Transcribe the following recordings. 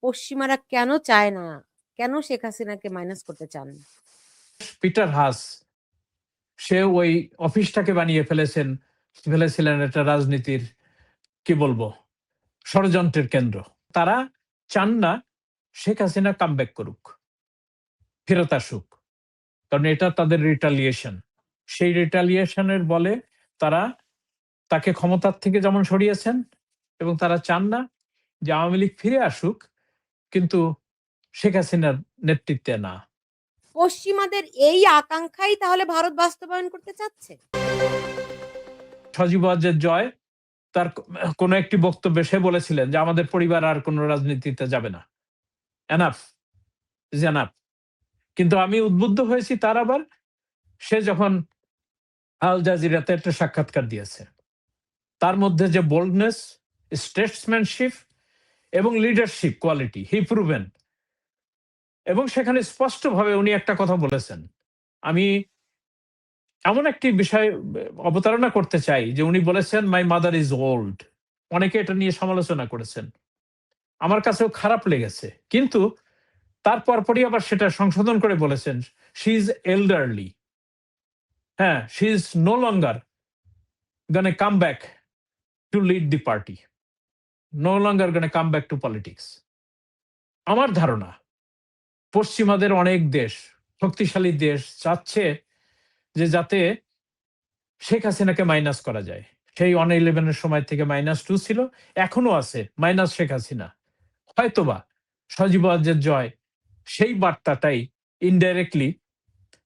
পশ্চিমারা কেন চায় না, কেন শেখ হাসিনাকে মাইনাস করতে চান? পিটার হাস সে ওই অফিসটাকে বানিয়ে ফেলেছিলেন একটা রাজনীতির কি বলবো ষড়যন্ত্রের কেন্দ্র। তারা চান না শেখ হাসিনা কামব্যাক করুক, ফেরত আসুক, কারণ এটা তাদের রিটালিয়েশন। সেই রিটালিয়েশনের বলে তারা তাকে ক্ষমতার থেকে যেমন সরিয়েছেন, এবং তারা চান না যে আওয়ামী লীগ ফিরে আসুক, কিন্তু শেখ হাসিনার নেতৃত্বে না। পশ্চিমাদের এই আকাঙ্ক্ষাই তাহলে ভারত বাস্তবায়ন করতে চাচ্ছে। সজীব ওয়াজেদ জয় তার কোন একটি বক্তব্যে সে বলেছিলেন যে আমাদের পরিবার আর কোন রাজনীতিতে যাবে না, এনাফ ইজ এনাফ। কিন্তু আমি উদ্বুদ্ধ হয়েছি তার আবার সে যখন আল জাজিরাতে একটা সাক্ষাৎকার দিয়েছে, তার মধ্যে যে বোল্ডনেস, স্টেটসম্যানশিপ এবং লিডারশিপ কোয়ালিটি হি প্রুভেন। এবং সেখানে স্পষ্টভাবে উনি একটা কথা বলেছেন, আমি এমন একটি বিষয় অবতারণা করতে চাই যে উনি বলেছেন মাই মাদার ইজ ওল্ড। অনেকে এটা নিয়ে সমালোচনা করেছেন, আমার কাছেও খারাপ লেগেছে, কিন্তু তারপর পরই আবার সেটা সংশোধন করে বলেছেন শি ইজ এল্ডারলি। হ্যাঁ, she is no longer gonna come back to lead the party, no longer gonna come back two politics. আমার ধারণা পশ্চিমাদের অনেক দেশ, শক্তিশালী দেশ চাচ্ছে যে যাতে শেখ হাসিনাকে মাইনাস করা যায়। সেই 1-11 সময় থেকে -2 ছিল, এখনো আছে মাইনাস শেখ হাসিনা। হয়তোবা সজীব ওয়াজেদ জয় সেই বার্তাটাই ইনডাইরেক্টলি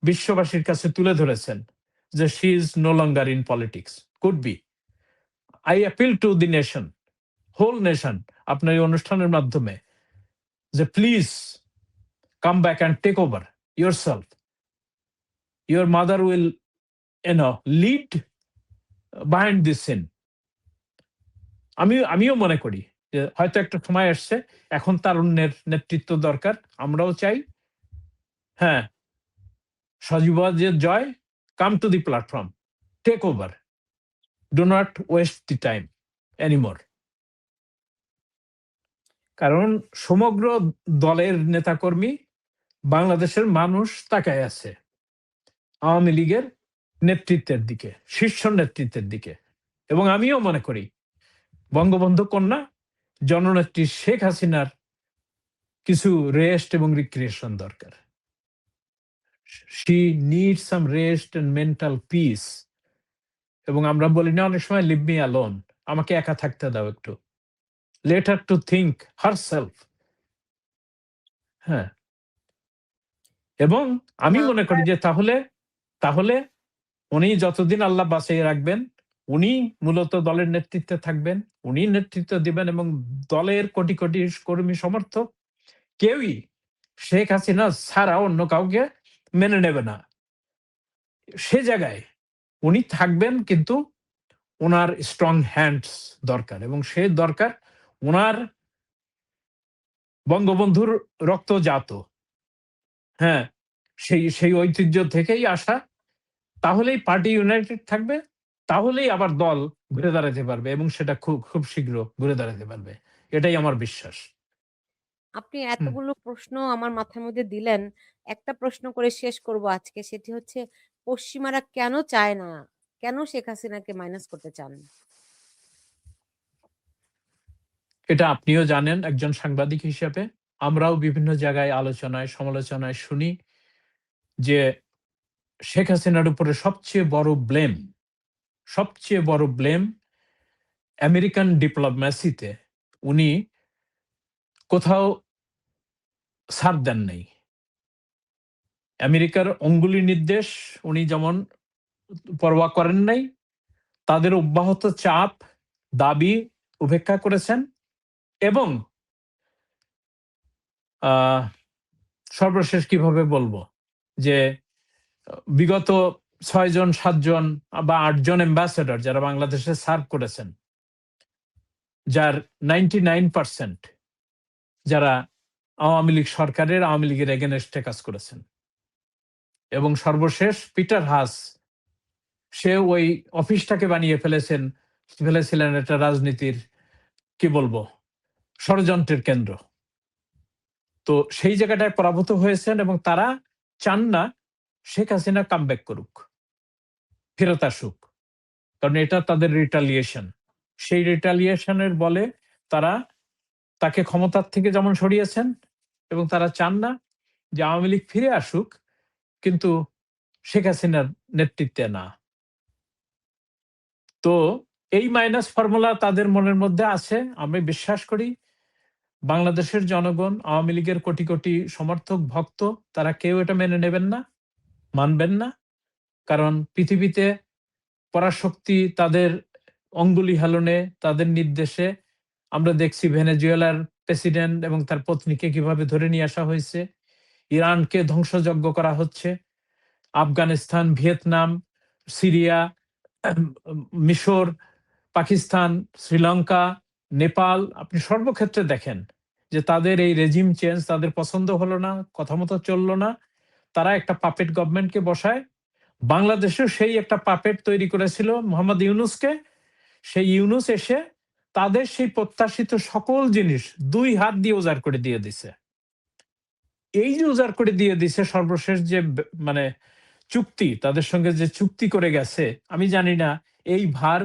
বিশ্ববাসীর কাছে তুলে ধরেছেন যে she is no longer in politics. Could be. I appeal to the nation, whole nation, আপনার এই অনুষ্ঠানের মাধ্যমে, যে please come back and take over yourself. Your mother will lead behind this scene. আমিও মনে করি যে হয়তো একটা সময় আসছে, এখন তারুণ্যের নেতৃত্ব দরকার, আমরাও চাই। হ্যাঁ, Sajeeb Wazed Joy, come to the platform, take over, do not waste the time anymore. কারণ সমগ্র দলের নেতাকর্মী, বাংলাদেশের মানুষ তাকায় আছে আওয়ামী লীগের নেতৃত্বের দিকে, শীর্ষ নেতৃত্বের দিকে। এবং আমিও মনে করি বঙ্গবন্ধু কন্যা জননেত্রী শেখ হাসিনার কিছু রেস্ট এবং রিক্রিয়েশন দরকার। She needs some rest and mental peace. এবং আমরা বলি না অনেক সময়, লিভ মি অ্যালোন, আমাকে একা থাকতে দাও একটু, let her to think herself. হ্যাঁ, এবং আমি মনে করি যে তাহলে উনি যতদিন আল্লাহ বাঁচিয়ে রাখবেন, উনি মূলত দলের নেতৃত্বে থাকবেন, উনি নেতৃত্ব দিবেন, এবং দলের কোটি কোটি কর্মী সমর্থক কেউই শেখ হাসিনা ছাড়া অন্য কাউকে মেনে নেবে না। সে জায়গায় উনি থাকবেন, কিন্তু ওনার স্ট্রং হ্যান্ডস দরকার, এবং সে দরকার ওনার বঙ্গবন্ধুর রক্তজাত। হ্যাঁ, সেই ঐতিহ্য থেকেই আসা। তাহলেই পার্টি ইউনাইটেড থাকবে, তাহলেই আবার দল ঘুরে দাঁড়াতে পারবে, এবং সেটা খুব খুব শীঘ্র ঘুরে দাঁড়াতে পারবে, এটাই আমার বিশ্বাস। আপনি এতগুলো প্রশ্ন আমার মাথার মধ্যে দিলেন, একটা প্রশ্ন করে শেষ করব আজকে, সেটি হচ্ছে পশ্চিমারা কেন চায় না, কেন শেখ হাসিনাকে মাইনাস করতে চান? এটা আপনিও জানেন একজন সাংবাদিক হিসেবে, আমরাও বিভিন্ন জায়গায় আলোচনায় সমালোচনায় শুনি যে শেখ হাসিনার উপরে সবচেয়ে বড় ব্লেম আমেরিকান ডিপ্লোম্যাসিতে উনি কোথাও ছাড় দেন নাই। আমেরিকার অঙ্গুলি নির্দেশ উনি যেমন পরোয়া করেন নাই, তাদের অব্যাহত চাপ, দাবি উপেক্ষা করেছেন, এবং সর্বশেষ কিভাবে বলবো যে বিগত 6 জন 7 জন বা 8 জন অ্যাম্বাসেডর যারা বাংলাদেশে সার্ভ করেছেন, যার 99% যারা আওয়ামী লীগের এগেনস্টে কাজ করেছেন। এবং সর্বশেষ পিটার হাস সে ওই অফিসটাকে বানিয়ে ফেলেছিলেন একটা রাজনীতির কি বলবো ষড়যন্ত্রের কেন্দ্র। তো সেই জায়গাটায় পরাভূত হয়েছেন এবং তারা চান না শেখ হাসিনা কামব্যাক করুক, ফেরত আসুক, কারণ এটা তাদের রিটালিয়েশন। সেই রিটালিয়েশনের বলে তারা তাকে ক্ষমতার থেকে যেমন সরিয়েছেন এবং তারা চান না যে আওয়ামী লীগ ফিরে আসুক, কিন্তু শেখ হাসিনার নেতৃত্বে না। তো এই মাইনাস ফর্মুলা তাদের মনের মধ্যে আছে। আমি বিশ্বাস করি বাংলাদেশের জনগণ, আওয়ামী লীগের কোটি কোটি সমর্থক ভক্ত, তারা কেউ এটা মেনে নেবেন না, মানবেন না। কারণ পৃথিবীতে পরাশক্তি তাদের অঙ্গুলি হেলনে, তাদের নির্দেশে আমরা দেখছি ভেনেজুয়েলার প্রেসিডেন্ট এবং তার পত্নীকে কিভাবে ধরে নিয়ে আসা হয়েছে, ইরানকে ধ্বংসযজ্ঞ করা হচ্ছে, আফগানিস্তান, ভিয়েতনাম, সিরিয়া, মিশর, পাকিস্তান, শ্রীলঙ্কা, নেপাল, আপনি সর্বক্ষেত্রে দেখেন যে তাদের এই রেজিম চেঞ্জ তাদের পছন্দ হলো না, কথা মতো চললো না, তারা একটা পাপেট গভর্নমেন্টকে বসায়। বাংলাদেশেও সেই একটা পাপেট তৈরি করেছিল মোহাম্মদ ইউনুসকে। সেই ইউনুস এসে তাদের সেই প্রত্যাশিত সকল জিনিস ২ হাত দিয়ে উজাড় করে দিয়ে দিছে। এই যে উজাড় করে দিয়ে দিছে, সর্বশেষ যে মানে চুক্তি, তাদের সঙ্গে যে চুক্তি করে গেছে, আমি জানি না এই ভার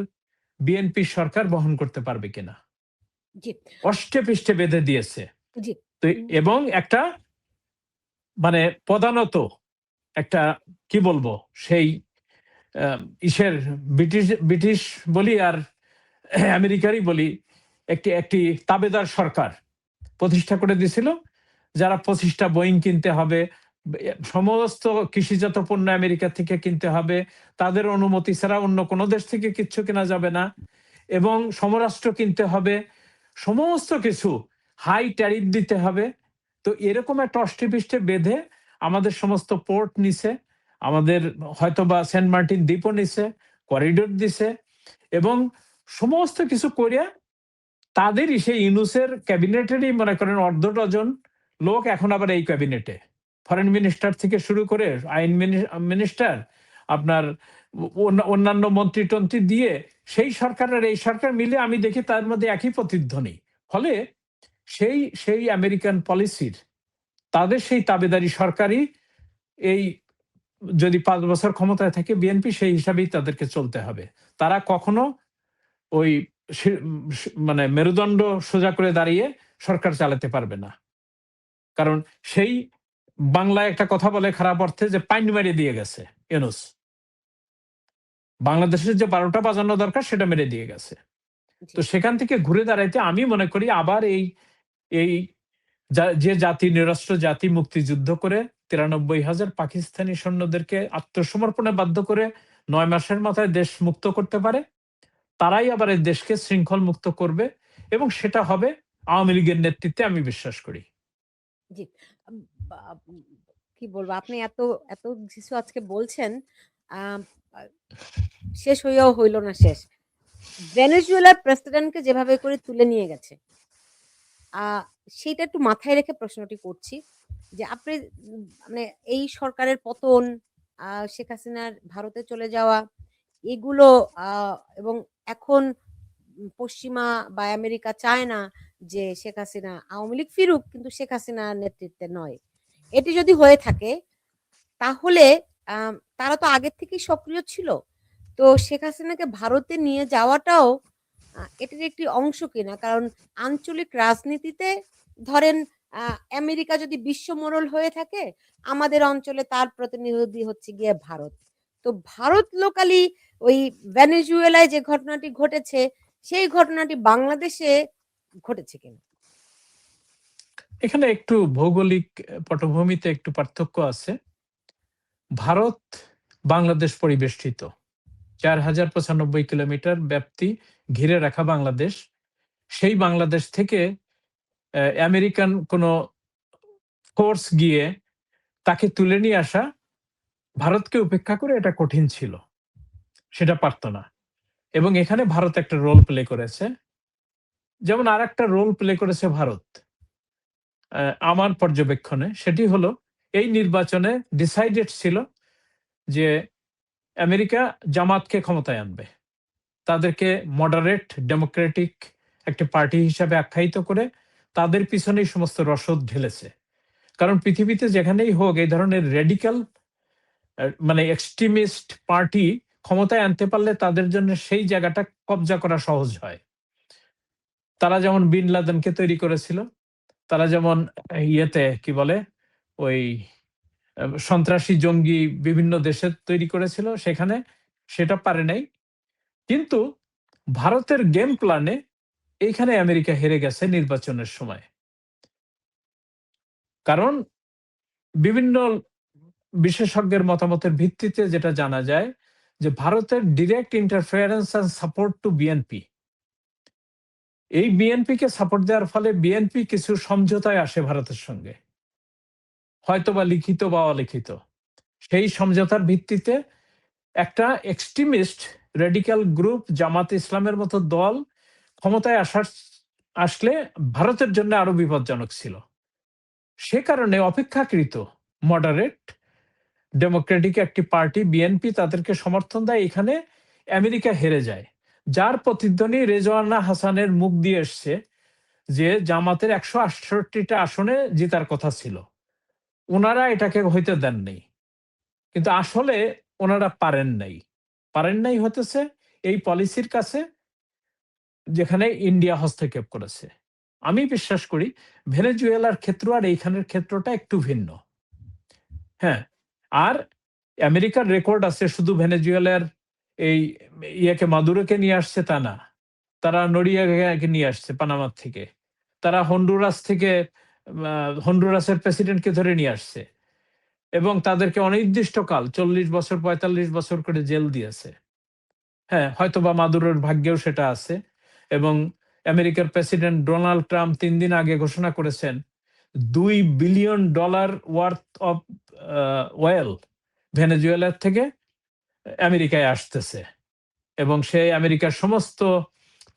বিএনপি সরকার বহন করতে পারবে কিনা। জি, অষ্টে পৃষ্ঠে বেঁধে দিয়েছে। জি। তো এবং একটা মানে প্রধানত একটা কি বলবো, সেই ইসের ব্রিটিশ ব্রিটিশ বলি আর আমেরিকারই বলি, একটি একটি তাবেদার সরকার প্রতিষ্ঠা করে দিয়েছিল, যারা 25টা বোয়িং কিনতে হবে, সমস্ত কৃষিজাত পণ্য আমেরিকা থেকে কিনতে হবে, তাদের অনুমতি ছাড়া অন্য কোনো দেশ থেকে কিচ্ছু কেনা যাবে না, এবং সমরাস্ত্র কিনতে হবে, সমস্ত কিছু হাই ট্যারিফ দিতে হবে। তো এরকম একটা অষ্টিপৃষ্টে বেঁধে আমাদের সমস্ত পোর্ট নিছে, আমাদের হয়তোবা সেন্ট মার্টিন দ্বীপও নিছে, করিডোর দিছে, এবং সমস্ত কিছু করিয়া তাদেরই সেই ইউনুসের ক্যাবিনেটেরই মনে করেন অর্ধ ডজন লোক এখন আবার এই ক্যাবিনেটে, ফরেন মিনিস্টার থেকে শুরু করে আইন মিনিস্টার, আপনার অন্যান্য মন্ত্রী টন্ত্রী দিয়ে সেই সরকারের এই সরকার মিলে আমি দেখি তার মধ্যে একই প্রতিধ্বনি। ফলে সেই সেই আমেরিকান পলিসির তাদের সেই তাবেদারি সরকারই এই, যদি 5 বছর ক্ষমতায় থাকে বিএনপি, সেই হিসাবেই তাদেরকে চলতে হবে। তারা কখনো ওই মানে মেরুদণ্ড সোজা করে দাঁড়িয়ে সরকার চালাতে পারবে না। কারণ সেই বাংলায় একটা কথা বলে খারাপ অর্থে, যে পাইন মেরে দিয়ে গেছে ইউনূস। বাংলাদেশের যে 12টা বাজানো দরকার সেটা মেরে দিয়ে গেছে। তো সেখান থেকে ঘুরে দাঁড়াইতে আমি মনে করি আবার এই এই যে জাতি, নিরস্ত্র জাতি মুক্তিযুদ্ধ করে 93,000 পাকিস্তানি সৈন্যদেরকে আত্মসমর্পণে বাধ্য করে 9 মাসের মাথায় দেশ মুক্ত করতে পারে, তারাই আবার এই দেশকে শৃঙ্খল মুক্ত করবে, এবং সেটা হবে আওয়ামী লীগের নেতৃত্বে, আমি বিশ্বাস করি। জি। আম বা কি বলবো? আপনি এত, এত কিছু আজকে বলছেন, আম আ শেষ হইয়াও হইল না শেষ। ভেনেজুয়েলার প্রেসিডেন্টকে যেভাবে করে তুলে নিয়ে গেছে, আ সেইটা একটু মাথায় রেখে প্রশ্নটি করছি যে আপনি মানে এই সরকারের পতন, শেখ হাসিনার ভারতে চলে যাওয়া, এগুলো আ এবং এখন পশ্চিমা বা আমেরিকা চায় না যে শেখ হাসিনা, আওয়ামী লীগ ফিরুক কিন্তু শেখ হাসিনার নেতৃত্বে নয়। এটি যদি হয়ে থাকে তাহলে তারা তো আগের থেকেই সক্রিয় ছিল। তো শেখ হাসিনাকে ভারতে নিয়ে যাওয়াটাও এটার একটি অংশ কিনা? কারণ আঞ্চলিক রাজনীতিতে ধরেন আ আমেরিকা যদি বিশ্ব মোড়ল হয়ে থাকে, আমাদের অঞ্চলে তার প্রতিনিধি হচ্ছে গিয়ে ভারত। তো ভারত লোকালি ওই ভেনেজুয়েলায় যে ঘটনাটি ঘটেছে, সেই ঘটনাটি বাংলাদেশে ঘটেছে কিনা? এখানে একটু ভৌগোলিক পটভূমিতে একটু পার্থক্য আছে। ভারত বাংলাদেশ পরিবেষ্টিত, 4095 কিলোমিটার ব্যাপ্তি ঘিরে রাখা বাংলাদেশ। সেই বাংলাদেশ থেকে আমেরিকান কোন ফোর্স গিয়ে তাকে তুলে নিয়ে আসা ভারতকে উপেক্ষা করে এটা কঠিন ছিল, সেটা পারত না। এবং এখানে ভারত একটা রোল প্লে করেছে। যেমন আর একটা রোল প্লে করেছে ভারত আমার পর্যবেক্ষণে, সেটি হলো এই নির্বাচনে ডিসাইডেড ছিল যে আমেরিকা জামাতকে ক্ষমতায় আনবে, তাদেরকে মডারেট ডেমোক্রেটিক একটা পার্টি হিসাবে আখ্যায়িত করে তাদের পিছনেই সমস্ত রসদ ঢেলেছে। কারণ পৃথিবীতে যেখানেই হোক এই ধরনের রেডিক্যাল মানে এক্সট্রিমিস্ট পার্টি ক্ষমতায় আনতে পারলে তাদের জন্য সেই জায়গাটা কবজা করা সহজ হয়। তারা যেমন বিন লাদেনকে তৈরি করেছিল, তারা যেমন ইয়েতে কি বলে ওই সন্ত্রাসী জঙ্গি বিভিন্ন দেশে তৈরি করেছিল, সেখানে সেটা পারে নাই। কিন্তু ভারতের গেম প্ল্যানে এইখানে আমেরিকা হেরে গেছে নির্বাচনের সময়। কারণ বিভিন্ন বিশেষজ্ঞের মতামতের ভিত্তিতে যেটা জানা যায় যে ভারতের direct interference and support to BNP, এই বিএনপি কে সাপোর্ট দেওয়ার ফলে বিএনপি কিছু সমঝোতায় আসে ভারতের সঙ্গে, হয়তোবা লিখিত বা অলিখিত। সেই সমঝোতার ভিত্তিতে একটা এক্সট্রিমিস্ট রেডিক্যাল গ্রুপ জামাত ইসলামের মতো দল ক্ষমতায় আসলে ভারতের জন্য আরো বিপজ্জনক ছিল। সে কারণে অপেক্ষাকৃত মডারেট ডেমোক্রেটিক একটি পার্টি বিএনপি তাদেরকে সমর্থন দেয়, এখানে আমেরিকা হেরে যায়। যার প্রতিধ্বনি রেজওয়ানা হাসানের মুখ দিয়ে এসছে যে জামাতের 168টা আসনে জেতার কথা ছিল, ওনারা এটাকে হইতে দেননি। কিন্তু আসলে ওনারা পারেন নাই হতেছে এই পলিসির কাছে যেখানে ইন্ডিয়া হস্তক্ষেপ করেছে। আমি বিশ্বাস করি ভেনেজুয়েলার ক্ষেত্র আর এইখানের ক্ষেত্রটা একটু ভিন্ন। হ্যাঁ, আর আমেরিকার রেকর্ড আছে শুধু ভেনেজুয়েলার এই ইয়াকে মাদুরোকে নিয়ে আসছে তা না, তারা নড়িয়াকে নিয়ে আসছে পানামার থেকে, তারা হন্ডুরাস থেকে হন্ডুরাসের প্রেসিডেন্টকে ধরে নিয়ে আসছে এবং তাদেরকে অনির্দিষ্টকাল 40 বছর 45 বছর করে জেল দিয়েছে। হ্যাঁ, হয়তোবা মাদুরোর ভাগ্যেও সেটা আছে। এবং আমেরিকার প্রেসিডেন্ট ডোনাল্ড ট্রাম্প 3 দিন আগে ঘোষণা করেছেন $2 বিলিয়ন ওয়ার্থ অফ ওয়েল ভেনেজুয়েলার থেকে আমেরিকায় আসতেছে এবং সে আমেরিকার সমস্ত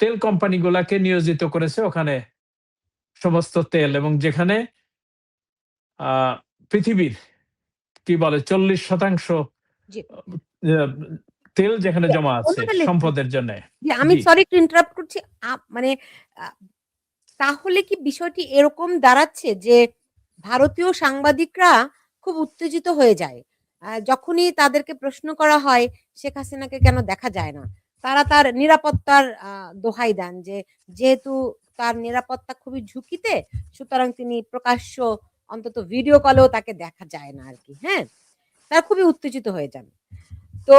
তেল কোম্পানিগুলাকে নিয়োজিত করেছে ওখানে সমস্ত তেল, এবং যেখানে পৃথিবীর কি বলে 40% জি। তেল যেখানে জমা আছে ওনারা লিখছেন। সম্পদের জন্য। জি, আমি জি, সরি একটু ইন্টারাপ্ট করছি। মানে আ তাহলে কি বিষয়টি এরকম দাঁড়াচ্ছে যে ভারতীয় সাংবাদিকরা খুব উত্তেজিত হয়ে যায়। যখনই তাদেরকে প্রশ্ন করা হয় শেখ হাসিনাকে কেন দেখা যায় না? তারা তার নিরাপত্তার দোহাই দেন যে যেহেতু তার নিরাপত্তা খুবই ঝুঁকিতে, সুতরাং তিনি প্রকাশ্য অন্তত ভিডিও কলেও তাকে দেখা যায় না আরকি। হ্যাঁ? তারা খুবই উত্তেজিত হয়ে যান। তো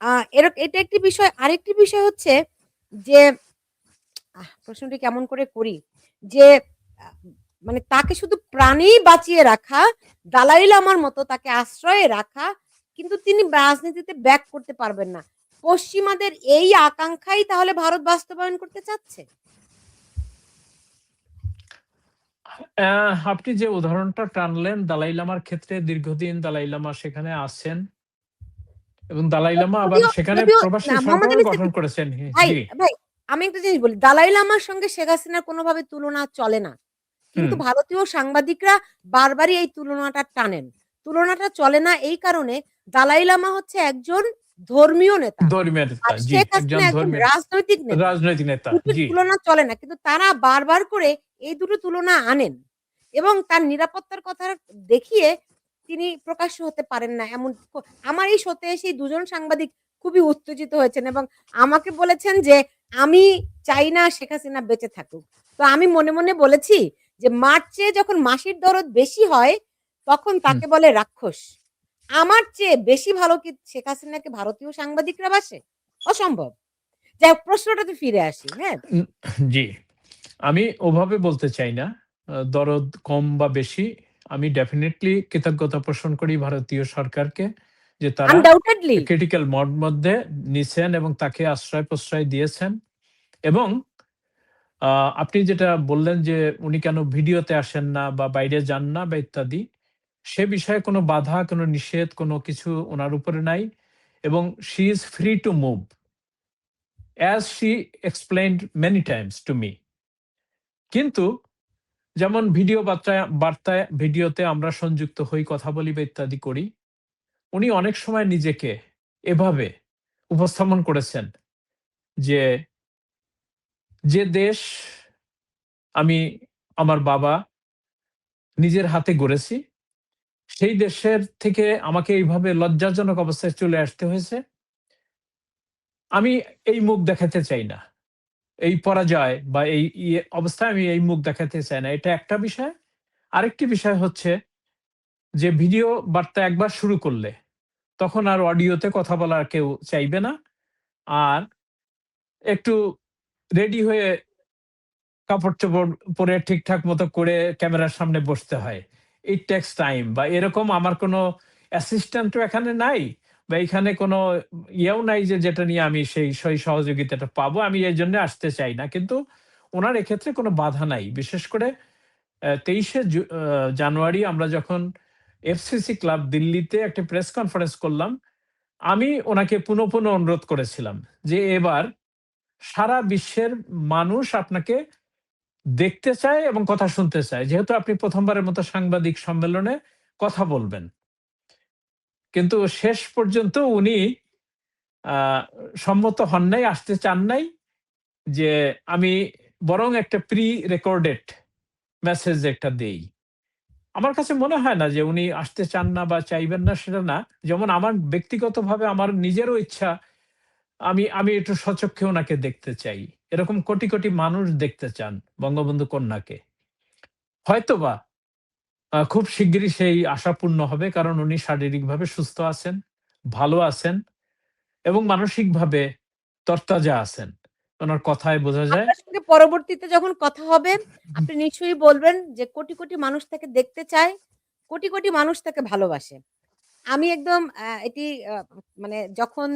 আ এটা একটি বিষয়। আরেকটি বিষয় হচ্ছে যে প্রশ্নটি কেমন করে করি? যে আ মানে তাকে শুধু প্রাণেই বাঁচিয়ে রাখা, দালাই লামার মতো তাকে আশ্রয়ে রাখা, কিন্তু তিনি রাজনীতিতে ব্যাক করতে পারবেন না। পশ্চিমাদের এই আকাঙ্খাই তাহলে ভারত বাস্তবায়ন করতে চাচ্ছে? আপনি যে উদাহরণটা টানলেন দালাই লামার ক্ষেত্রে, দীর্ঘদিন দালাই লামা সেখানে আছেন এবং দালাই লামা আবার যদিও সেখানে যদিও প্রবাসী না মোহাম্মদ সরকারও আলী গঠন সিদ্দিকী করেছেন। ভাই, জি, ভাই আমি একটা জিনিস বলি। দালাই লামার সঙ্গে শেখ হাসিনার কোনভাবে তুলনা চলে না। হুম, কিন্তু ভারতীয় সাংবাদিকরা বারবারই এই তুলনাটা টানেন। তুলনাটা চলে না এই কারণে দালাই লামা হচ্ছে একজন ধর্মীয় নেতা। ধর্মীয় নেতা, আর জি, শেখ একজন হাসিনা একজন ধর্মীয় রাজনৈতিক নেতা। রাজনৈতিক নেতা, দুটোর জি। তুলনা চলে না। কিন্তু তারা বারবার করে এই দুটো তুলনা আনেন এবং তার নিরাপত্তার কথা দেখিয়ে তিনি প্রকাশ্য হতে পারেন না। এমন আমার এই শোতে এসেই ২ জন সাংবাদিক খুবই উত্তেজিত হয়েছেন এবং আমাকে বলেছেন যে, "আমি চাই না শেখ হাসিনা বেঁচে থাকুক।" তো আমি মনে, মনে বলেছি যে, "মার চেয়ে যখন মাসির দরদ বেশি হয়, তখন হুম, তাকে বলে রাক্ষস।" আমার চেয়ে বেশি ভালো কি শেখ হাসিনাকে ভারতীয় সাংবাদিকরা বাসে? অসম্ভব। যাই হোক প্রশ্নটাতে ফিরে আসি, হ্যাঁ? উম, জি, আমি ওভাবে বলতে চাই না দরদ কম বা বেশি। আমি ডেফিনেটলি কৃতজ্ঞতা পোষণ করি ভারতীয় সরকারকে যে তারা আনডাউটেডলি ক্রিটিক্যাল মোড মধ্যে নিছেন এবং তাকে আশ্রয় প্রশ্রয় দিয়েছেন। এবং আপনি যেটা বললেন যে উনি কেন ভিডিওতে আসেন না বা বাইরে যান না বা ইত্যাদি, সে বিষয়ে কোনো বাধা, কোনো নিষেধ, কোনো কিছু উনার উপরে নাই এবং she is free to move as she explained many Times to me. কিন্তু যেমন বার্তায় ভিডিওতে আমরা সংযুক্ত হই, কথা বলি বা ইত্যাদি করি, উনি অনেক সময় নিজেকে এভাবে উপস্থাপন করেছেন যে, যে দেশ আমি আমার বাবা নিজের হাতে গড়েছি। সেই দেশের থেকে আমাকে এইভাবে লজ্জাজনক অবস্থায় চলে আসতে হয়েছে। আমি এই মুখ দেখাতে চাই না। এই পরাজয় বা এই অবস্থায় আমি এই মুখ দেখাতে চাই না। এটা একটা বিষয়। আরেকটি বিষয় হচ্ছে যে ভিডিও বার্তা একবার শুরু করলে তখন আর অডিওতে কথা বলার কেউ চাইবে না। আর একটু রেডি হয়ে কাপড়-চোপড় পরে ঠিকঠাক মতো করে ক্যামেরার সামনে বসতে হয়। ইট টেকস টাইম বা এরকম আমার কোনো অ্যাসিস্ট্যান্টও এখানে নাই বা এখানে কোনো ইয়েও নাই যে যেটা নিয়ে আমি সেই সহযোগিতাটা পাবো। আমি এজন্য আসতে চাই না। কিন্তু উনার এক্ষেত্রে কোনো বাধা নাই। বিশেষ করে ২৩শে জানুয়ারি আমরা যখন এফসিসি ক্লাব দিল্লিতে একটা প্রেস কনফারেন্স করলাম, আমি উনাকে পুনঃ অনুরোধ করেছিলাম যে, "এবার সারা বিশ্বের মানুষ আপনাকে দেখতে চায় এবং কথা শুনতে চায়। যেহেতু আপনি ১ম বারের মতো সাংবাদিক সম্মেলনে কথা বলবেন।" কিন্তু শেষ পর্যন্ত উনি আ সম্মত হন নাই, আসতে চান নাই। যে আমি বরং একটা প্রি রেকর্ডেড মেসেজ একটা দেই। আমার কাছে মনে হয় না যে উনি আসতে চান না বা চাইবেন না সেটা না। যেমন আমার ব্যক্তিগতভাবে আমার নিজেরও ইচ্ছা আমি আমি একটু স্বচক্ষে উনাকে দেখতে চাই। এরকম কোটি মানুষ দেখতে চান বঙ্গবন্ধু কন্যাকে। হয়তোবা খুব শিগগিরই সেই আশা পূর্ণ হবে। কারণ উনি শারীরিকভাবে সুস্থ আছেন, ভালো আছেন এবং মানসিকভাবে তরতাজা আছেন। উনার কথায় বোঝা যায়। আপনার সঙ্গে পরবর্তীতে যখন কথা হবে, আপনি নিশ্চয়ই বলবেন যে কোটি মানুষ তাকে দেখতে চায়, কোটি মানুষ তাকে ভালোবাসে। আমি একদম এটি মানে যখন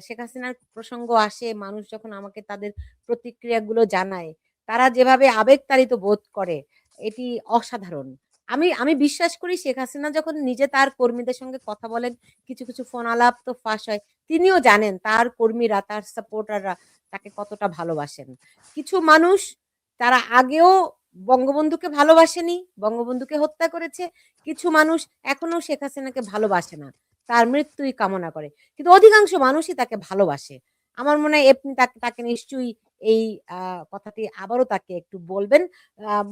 শেখ হাসিনার প্রসঙ্গ আসে, মানুষ যখন আমাকে তাদের প্রতিক্রিয়াগুলো জানায়, তারা যেভাবে আবেগতাড়িত বোধ করে, এটি অসাধারণ। আমি বিশ্বাস করি শেখ হাসিনা যখন নিজে তার কর্মীদের সঙ্গে কথা বলেন, কিছু ফোন আলাপ তো ফাঁস হয়। তিনিও জানেন তার কর্মীরা, তার সাপোর্টাররা তাকে কতটা ভালোবাসেন। কিছু মানুষ তারা আগেও বঙ্গবন্ধুকে ভালোবাসেনি, বঙ্গবন্ধুকে হত্যা করেছে। কিছু মানুষ এখনো শেখ হাসিনাকে ভালোবাসে না। তার মৃত্যুই কামনা করে। কিন্তু অধিকাংশ মানুষই তাকে ভালোবাসে। আমার মনে হয় আপনি তাকে নিশ্চয়ই এই আ কথাটি আবারও তাকে একটু বলবেন।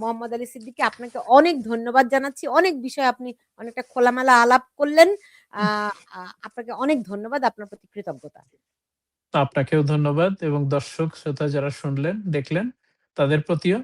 মোহাম্মদ আলী সিদ্দিকী, আপনাকে অনেক ধন্যবাদ জানাচ্ছি। অনেক বিষয় আপনি অনেকটা খোলামেলা আলাপ করলেন। আ আ আপনাকে অনেক ধন্যবাদ। আপনার প্রতি কৃতজ্ঞতা। আপনাকেও ধন্যবাদ এবং দর্শক শ্রোতা যারা শুনলেন, দেখলেন তাদের প্রতিও